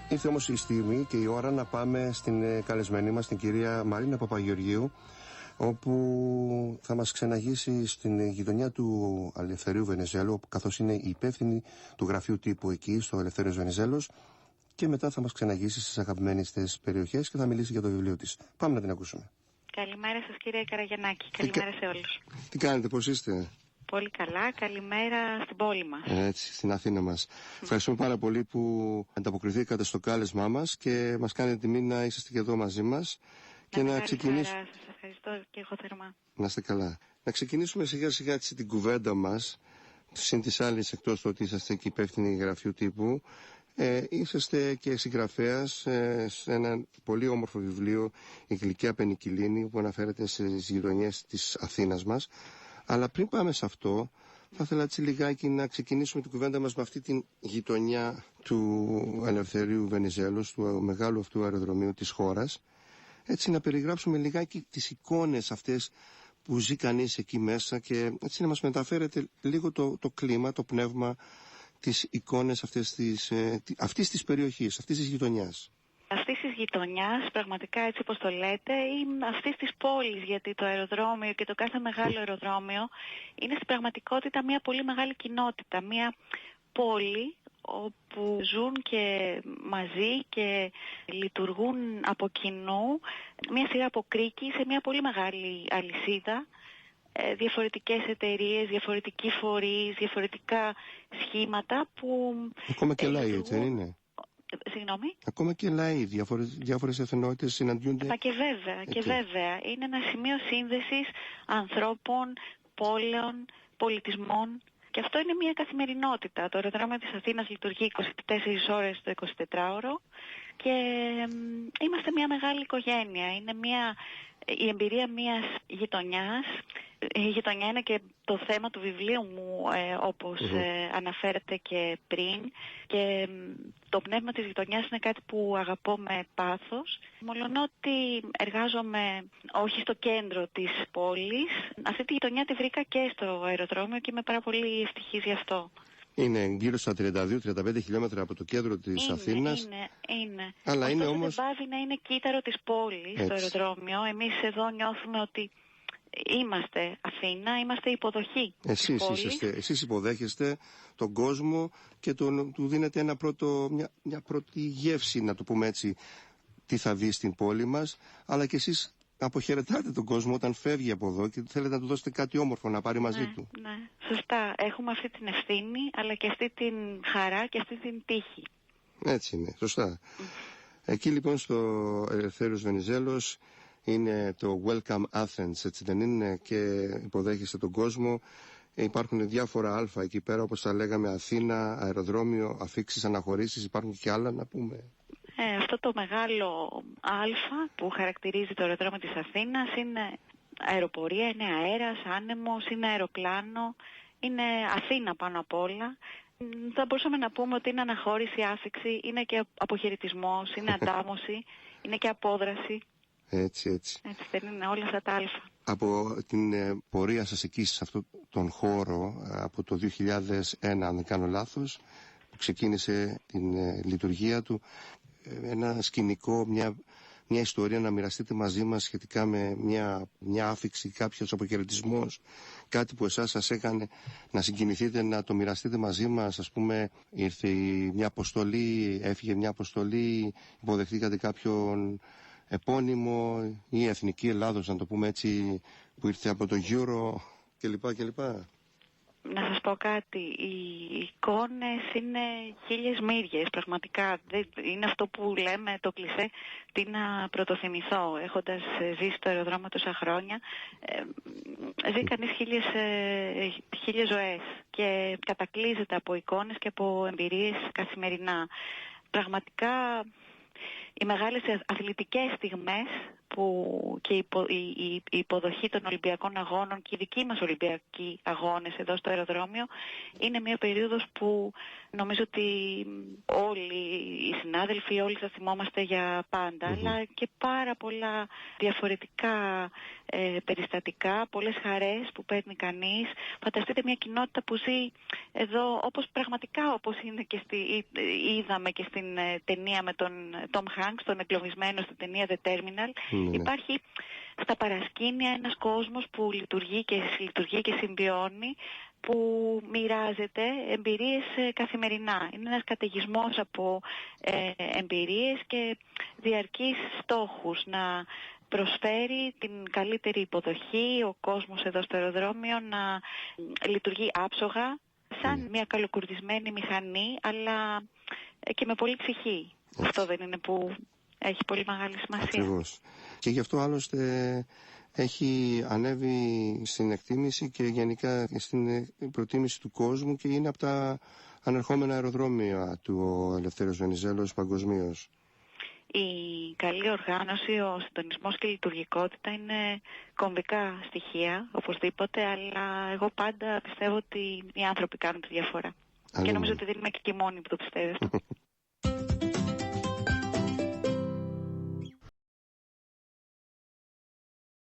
Ήρθε όμως η στιγμή και η ώρα να πάμε στην καλεσμένη μας, την κυρία Μαρίνα Παπαγεωργίου, όπου θα μας ξεναγήσει στην γειτονιά του Ελευθερίου Βενιζέλου, καθώς είναι η υπεύθυνη του γραφείου τύπου εκεί στο Ελευθέριος Βενιζέλος, και μετά θα μας ξεναγήσει στις αγαπημένες της περιοχές και θα μιλήσει για το βιβλίο της. Πάμε να την ακούσουμε. Καλημέρα σας κύριε Καραγιαννάκη, καλημέρα σε όλους. Τι κάνετε, πώς είστε? Πολύ καλά, καλημέρα στην πόλη μας. Έτσι, στην Αθήνα μας. Ευχαριστούμε πάρα πολύ που ανταποκριθήκατε στο κάλεσμά μας και μας κάνετε τιμή να είσαστε και εδώ μαζί μας. Και να ξεκινήσουμε. Σας ευχαριστώ και εγώ θερμά. Να είστε καλά. Να ξεκινήσουμε σιγά σιγά την κουβέντα μας. Συν της άλλης, εκτός του ότι είσαστε και υπεύθυνοι γραφείου τύπου, είσαστε και συγγραφέας σε ένα πολύ όμορφο βιβλίο, «Η Γλυκιά Πενικυλίνη», που αναφέρεται στις γειτονιές της Αθήνας μας. Αλλά πριν πάμε σε αυτό, θα ήθελα έτσι λιγάκι να ξεκινήσουμε την κουβέντα μας με αυτή την γειτονιά του Ελευθερίου Βενιζέλους, του μεγάλου αυτού αεροδρομίου της χώρας. Έτσι να περιγράψουμε λιγάκι τις εικόνες αυτές που ζει κανείς εκεί μέσα και έτσι να μας μεταφέρετε λίγο το κλίμα, το πνεύμα, τις εικόνες αυτής της περιοχής, αυτής της γειτονιάς. Αυτής της γειτονιάς, πραγματικά έτσι όπως το λέτε, ή αυτής της πόλης, γιατί το αεροδρόμιο και το κάθε μεγάλο αεροδρόμιο είναι στην πραγματικότητα μια πολύ μεγάλη κοινότητα, μια πόλη όπου ζουν και μαζί και λειτουργούν από κοινού μια σειρά από κρίκοι σε μια πολύ μεγάλη αλυσίδα, διαφορετικές εταιρείες, διαφορετικοί φορείς, διαφορετικά σχήματα που... Ακόμα και λαοί, έτσι δεν είναι? Συγγνώμη. Ακόμα και λαοί, διάφορες εθνότητες συναντιούνται. Μα και βέβαια, και βέβαια. Είναι ένα σημείο σύνδεσης ανθρώπων, πόλεων, πολιτισμών. Και αυτό είναι μια καθημερινότητα. Το αεροδρόμιο της Αθήνας λειτουργεί 24 ώρες το 24ωρο και είμαστε μια μεγάλη οικογένεια. Είναι η εμπειρία μιας γειτονιάς. Η γειτονιά είναι και το θέμα του βιβλίου μου, όπως αναφέρεται και πριν, και το πνεύμα της γειτονιάς είναι κάτι που αγαπώ με πάθος. Μολονότι εργάζομαι όχι στο κέντρο της πόλης, αυτή τη γειτονιά τη βρήκα και στο αεροδρόμιο και είμαι πάρα πολύ ευτυχής γι' αυτό. Είναι γύρω στα 32-35 χιλιόμετρα από το κέντρο της Αθήνας. Είναι. Αλλά είναι όμως... δεν πάβει να είναι κύτταρο της πόλης το αεροδρόμιο. Εμείς εδώ νιώθουμε ότι είμαστε Αθήνα, είμαστε υποδοχή. Εσείς υποδέχεστε τον κόσμο και του δίνετε μια πρώτη γεύση, να το πούμε έτσι, τι θα δει στην πόλη μας, αλλά και εσείς αποχαιρετάτε τον κόσμο όταν φεύγει από εδώ και θέλετε να του δώσετε κάτι όμορφο να πάρει μαζί του. Ναι, σωστά. Έχουμε αυτή την ευθύνη, αλλά και αυτή την χαρά και αυτή την τύχη. Έτσι είναι, σωστά. Εκεί λοιπόν στο Ελευθέριος Βενιζέλος είναι το Welcome Athens, έτσι δεν είναι, και υποδέχεστε τον κόσμο. Υπάρχουν διάφορα αλφα εκεί πέρα, όπως τα λέγαμε, Αθήνα, αεροδρόμιο, αφήξεις, αναχωρήσεις, υπάρχουν και άλλα να πούμε. Αυτό το μεγάλο αλφα που χαρακτηρίζει το αεροδρόμιο της Αθήνας είναι αεροπορία, είναι αέρας, άνεμος, είναι αεροπλάνο, είναι Αθήνα πάνω απ' όλα. Θα μπορούσαμε να πούμε ότι είναι αναχώρηση, άφηξη, είναι και αποχαιρετισμός, είναι αντάμωση, είναι και απόδραση. Έτσι. Έτσι δεν είναι όλα αυτά τα αλφα. Από την πορεία σας εκεί σε αυτόν τον χώρο από το 2001, αν δεν κάνω λάθος, που ξεκίνησε την λειτουργία του, ένα σκηνικό, μια ιστορία να μοιραστείτε μαζί μας σχετικά με μια άφιξη, κάποιος αποχαιρετισμός, κάτι που εσάς σας έκανε να συγκινηθείτε, να το μοιραστείτε μαζί μας. Ας πούμε, ήρθε μια αποστολή, έφυγε μια αποστολή, υποδεχτήκατε κάποιον επώνυμο ή εθνική Ελλάδος, να το πούμε έτσι, που ήρθε από το Euro κλπ. Να σας πω κάτι, οι εικόνες είναι χίλιες μύριες, πραγματικά. Είναι αυτό που λέμε το κλισέ, τι να πρωτοθυμηθώ. Έχοντας ζήσει στο αεροδρόμιο τόσα χρόνια, ζει κανείς χίλιες ζωές και κατακλείζεται από εικόνες και από εμπειρίες καθημερινά. Πραγματικά οι μεγάλες αθλητικές στιγμές που και η υποδοχή των Ολυμπιακών Αγώνων και οι δικοί μας Ολυμπιακοί Αγώνες εδώ στο αεροδρόμιο είναι μια περίοδος που νομίζω ότι όλοι οι συνάδελφοι, όλοι θα θυμόμαστε για πάντα, αλλά και πάρα πολλά διαφορετικά περιστατικά, πολλές χαρές που παίρνει κανείς. Φανταστείτε μια κοινότητα που ζει εδώ όπως είναι και είδαμε και στην ταινία με τον Tom Hanks, τον εγκλωβισμένο στην ταινία The Terminal. Υπάρχει στα παρασκήνια ένας κόσμος που λειτουργεί και συμβιώνει, που μοιράζεται εμπειρίες καθημερινά. Είναι ένας καταιγισμός από εμπειρίες και διαρκείς στόχους να προσφέρει την καλύτερη υποδοχή, ο κόσμος εδώ στο αεροδρόμιο να λειτουργεί άψογα, σαν μια καλοκουρδισμένη μηχανή, αλλά και με πολύ ψυχή. Αυτό δεν είναι που έχει πολύ μεγάλη σημασία? Ακριβώς. Και γι' αυτό άλλωστε έχει ανέβει στην εκτίμηση και γενικά στην προτίμηση του κόσμου και είναι από τα ανερχόμενα αεροδρόμια του Ελευθέριος Βενιζέλος παγκοσμίως. Η καλή οργάνωση, ο συντονισμός και η λειτουργικότητα είναι κομβικά στοιχεία, οπωσδήποτε, αλλά εγώ πάντα πιστεύω ότι οι άνθρωποι κάνουν τη διαφορά. Και νομίζω ότι δεν είμαι και η μόνη που το πιστεύω.